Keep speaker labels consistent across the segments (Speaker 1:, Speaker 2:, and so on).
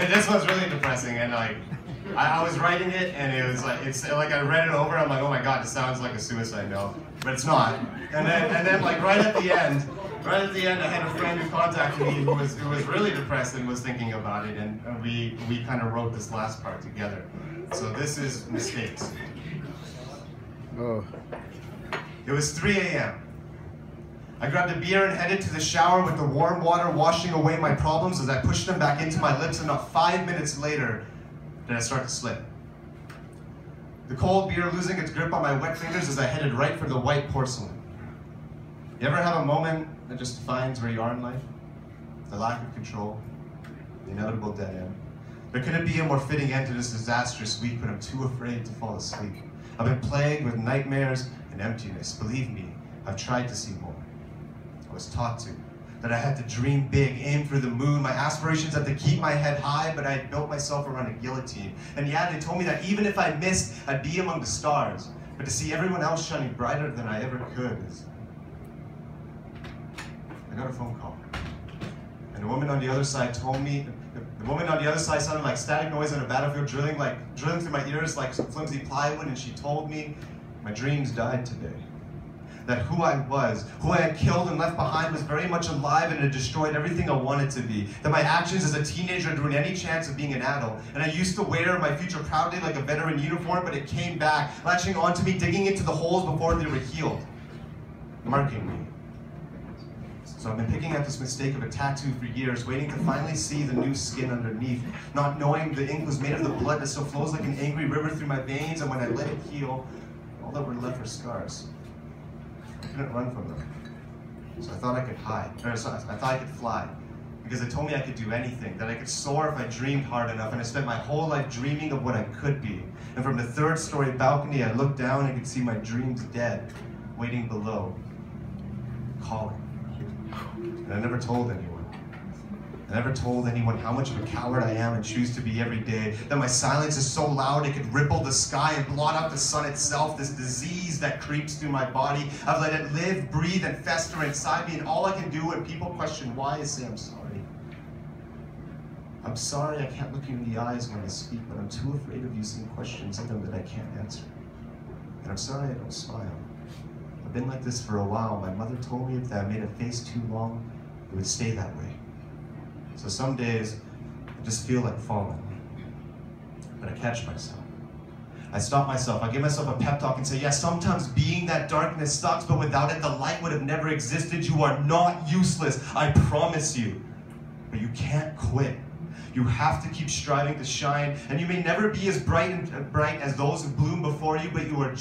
Speaker 1: This one's really depressing, and like, I was writing it, and it was like, it's like I read it over, I'm like, oh my god, it sounds like a suicide note, but it's not. And then like right at the end, I had a friend who contacted me who was really depressed and was thinking about it, and we kind of wrote this last part together. So this is Mistakes.
Speaker 2: Oh.
Speaker 1: It was 3 a.m. I grabbed a beer and headed to the shower with the warm water washing away my problems as I pushed them back into my lips, and not 5 minutes later did I start to slip. The cold beer losing its grip on my wet fingers as I headed right for the white porcelain. You ever have a moment that just defines where you are in life? The lack of control, the inevitable dead end. There couldn't be a more fitting end to this disastrous week, but I'm too afraid to fall asleep. I've been plagued with nightmares and emptiness. Believe me, I've tried to see more. I was taught to. That I had to dream big, aim for the moon. My aspirations had to keep my head high, but I had built myself around a guillotine. And yeah, they told me that even if I missed, I'd be among the stars. But to see everyone else shining brighter than I ever could is... I got a phone call. And the woman on the other side told me, the woman on the other side sounded like static noise on a battlefield, drilling through my ears like some flimsy plywood, and she told me my dreams died today. That who I was, who I had killed and left behind, was very much alive and had destroyed everything I wanted to be. That my actions as a teenager had ruined any chance of being an adult. And I used to wear my future proudly like a veteran uniform, but it came back, latching onto me, digging into the holes before they were healed, marking me. So I've been picking at this mistake of a tattoo for years, waiting to finally see the new skin underneath, not knowing the ink was made of the blood that still flows like an angry river through my veins, and when I let it heal, all that were left were scars. I couldn't run from them. So I thought I could hide, I thought I could fly, because they told me I could do anything, that I could soar if I dreamed hard enough, and I spent my whole life dreaming of what I could be. And from the third-story balcony, I looked down and could see my dreams dead, waiting below, calling. And I never told anyone. I never told anyone how much of a coward I am and choose to be every day. That my silence is so loud it could ripple the sky and blot out the sun itself. This disease that creeps through my body. I've let it live, breathe, and fester inside me. And all I can do when people question why is say I'm sorry. I'm sorry I can't look you in the eyes when I speak, but I'm too afraid of you seeing questions in them that I can't answer. And I'm sorry I don't smile. I've been like this for a while. My mother told me if I made a face too long, it would stay that way. So some days, I just feel like falling. But I catch myself. I stop myself. I give myself a pep talk and say, yeah, sometimes being that darkness sucks, but without it, the light would have never existed. You are not useless, I promise you. But you can't quit. You have to keep striving to shine, and you may never be as bright as those who bloom before you, but you are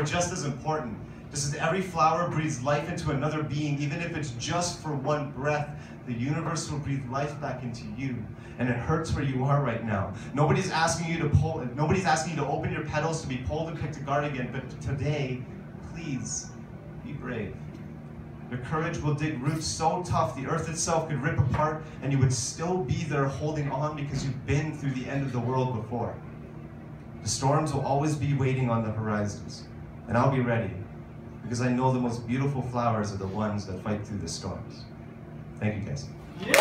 Speaker 1: just as important. Just as every flower breathes life into another being, even if it's just for one breath, the universe will breathe life back into you. And it hurts where you are right now. Nobody's asking you to open your petals to be pulled and picked apart again, but today, please, be brave. Your courage will dig roots so tough the earth itself could rip apart, and you would still be there holding on because you've been through the end of the world before. The storms will always be waiting on the horizons, and I'll be ready, because I know the most beautiful flowers are the ones that fight through the storms. Thank you, guys.
Speaker 3: Yeah!